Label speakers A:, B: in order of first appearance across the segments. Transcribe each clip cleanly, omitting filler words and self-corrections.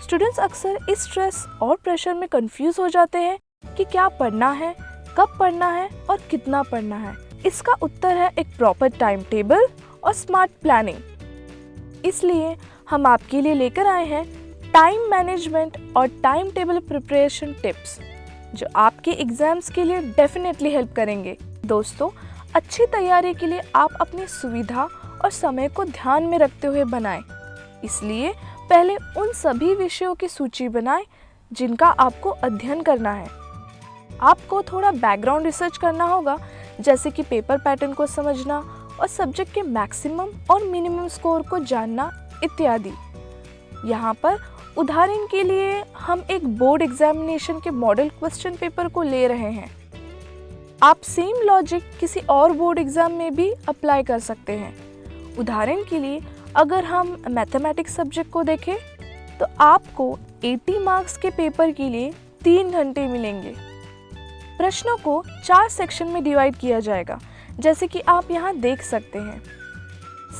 A: Students अक्सर इस stress और प्रेशर में कंफ्यूज हो जाते हैं कि क्या पढ़ना है, कब पढ़ना है और कितना पढ़ना है। इसका उत्तर है एक प्रॉपर टाइम टेबल और स्मार्ट प्लानिंग। इसलिए हम आपके लिए लेकर आए हैं टाइम मैनेजमेंट और टाइम टेबल प्रिपरेशन टिप्स, जो आपके एग्जाम्स के लिए डेफिनेटली हेल्प करेंगे। दोस्तों, अच्छी तैयारी के लिए आप अपनी सुविधा और समय को ध्यान में रखते हुए बनाएं। इसलिए पहले उन सभी विषयों की सूची बनाएं जिनका आपको अध्ययन करना है। आपको थोड़ा बैकग्राउंड रिसर्च करना होगा, जैसे कि पेपर पैटर्न को समझना और सब्जेक्ट के मैक्सिमम और मिनिमम स्कोर को जानना इत्यादि। यहाँ पर उदाहरण के लिए हम एक बोर्ड एग्जामिनेशन के मॉडल क्वेश्चन पेपर को ले रहे हैं। आप सेम लॉजिक किसी और बोर्ड एग्जाम में भी अप्लाई कर सकते हैं। उदाहरण के लिए अगर हम मैथमेटिक्स सब्जेक्ट को देखें तो आपको 80 मार्क्स के पेपर के लिए 3 घंटे मिलेंगे। प्रश्नों को 4 सेक्शन में डिवाइड किया जाएगा, जैसे कि आप यहाँ देख सकते हैं।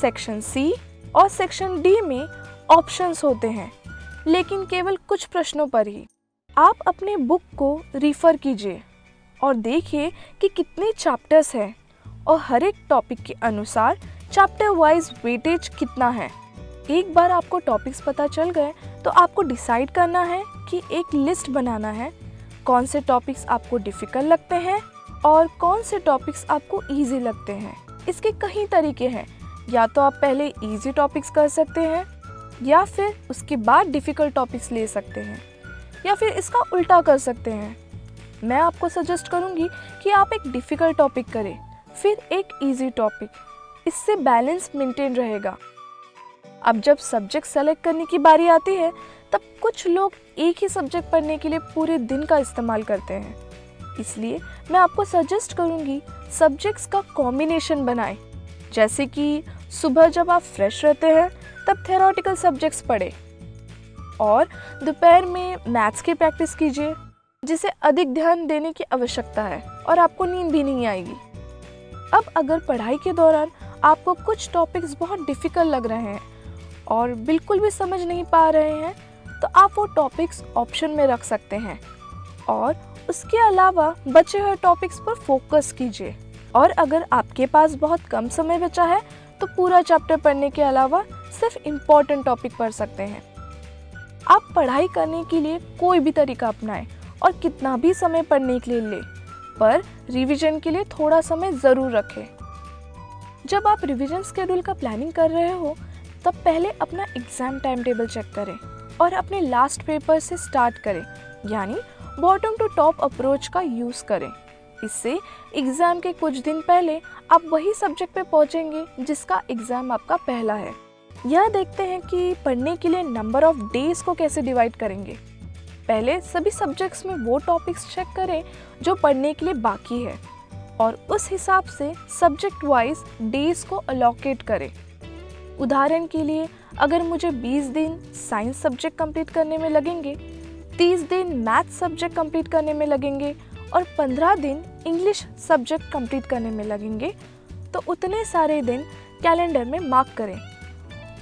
A: सेक्शन सी और सेक्शन डी में ऑप्शंस होते हैं, लेकिन केवल कुछ प्रश्नों पर ही। आप अपने बुक को रिफर कीजिए और देखिए कि कितने चैप्टर्स हैं और हर एक टॉपिक के अनुसार चैप्टर वाइज वेटेज कितना है। एक बार आपको टॉपिक्स पता चल गए तो आपको डिसाइड करना है कि एक लिस्ट बनाना है, कौन से टॉपिक्स आपको डिफ़िकल्ट लगते हैं और कौन से टॉपिक्स आपको इजी लगते हैं। इसके कई तरीके हैं, या तो आप पहले इजी टॉपिक्स कर सकते हैं या फिर उसके बाद डिफ़िकल्ट टॉपिक्स ले सकते हैं, या फिर इसका उल्टा कर सकते हैं। मैं आपको सजेस्ट करूंगी कि आप एक डिफ़िकल्ट टॉपिक करें, फिर एक इजी टॉपिक। इससे बैलेंस मेंटेन रहेगा। अब जब सब्जेक्ट सेलेक्ट करने की बारी आती है, तब कुछ लोग एक ही सब्जेक्ट पढ़ने के लिए पूरे दिन का इस्तेमाल करते हैं। इसलिए मैं आपको सजेस्ट करूंगी सब्जेक्ट्स का कॉम्बिनेशन बनाएं। जैसे कि सुबह जब आप फ्रेश रहते हैं तब थ्योरेटिकल सब्जेक्ट्स पढ़ें और दोपहर में मैथ्स की प्रैक्टिस कीजिए, जिसे अधिक ध्यान देने की आवश्यकता है और आपको नींद भी नहीं आएगी। अब अगर पढ़ाई के दौरान आपको कुछ टॉपिक्स बहुत डिफ़िकल्ट लग रहे हैं और बिल्कुल भी समझ नहीं पा रहे हैं, तो आप वो टॉपिक्स ऑप्शन में रख सकते हैं और उसके अलावा बचे हुए टॉपिक्स पर फोकस कीजिए। और अगर आपके पास बहुत कम समय बचा है तो पूरा चैप्टर पढ़ने के अलावा सिर्फ इम्पॉर्टेंट टॉपिक पढ़ सकते हैं। आप पढ़ाई करने के लिए कोई भी तरीका अपनाएं और कितना भी समय पढ़ने के लिए लें, पर रिवीजन के लिए थोड़ा समय ज़रूर रखें। जब आप रिवीजन शेड्यूल का प्लानिंग कर रहे हो, तब पहले अपना एग्ज़ाम टाइम टेबल चेक करें और अपने लास्ट पेपर से स्टार्ट करें, यानी बॉटम टू टॉप अप्रोच का यूज़ करें। इससे एग्ज़ाम के कुछ दिन पहले आप वही सब्जेक्ट पे पहुंचेंगे जिसका एग्ज़ाम आपका पहला है। यह देखते हैं कि पढ़ने के लिए नंबर ऑफ डेज को कैसे डिवाइड करेंगे। पहले सभी सब्जेक्ट्स में वो टॉपिक्स चेक करें जो पढ़ने के लिए बाकी है और उस हिसाब से सब्जेक्ट वाइज डेज को अलोकेट करें। उदाहरण के लिए अगर मुझे 20 दिन साइंस सब्जेक्ट कंप्लीट करने में लगेंगे, 30 दिन मैथ सब्जेक्ट कंप्लीट करने में लगेंगे और 15 दिन इंग्लिश सब्जेक्ट कंप्लीट करने में लगेंगे, तो उतने सारे दिन कैलेंडर में मार्क करें।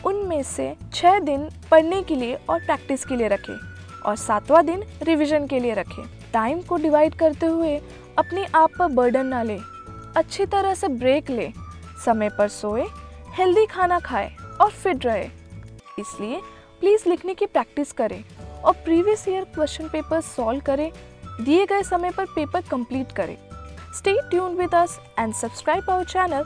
A: उनमें से 6 दिन पढ़ने के लिए और प्रैक्टिस के लिए रखें और 7वां दिन रिवीजन के लिए रखें। टाइम को डिवाइड करते हुए अपने आप पर बर्डन ना लें, अच्छी तरह से ब्रेक लें, समय पर सोएं, हेल्दी खाना खाएं और फिट रहें। इसलिए प्लीज़ लिखने की प्रैक्टिस करें और previous year question paper solve करें। दिए गए समय पर पेपर कंप्लीट करें। Stay tuned with us and subscribe our channel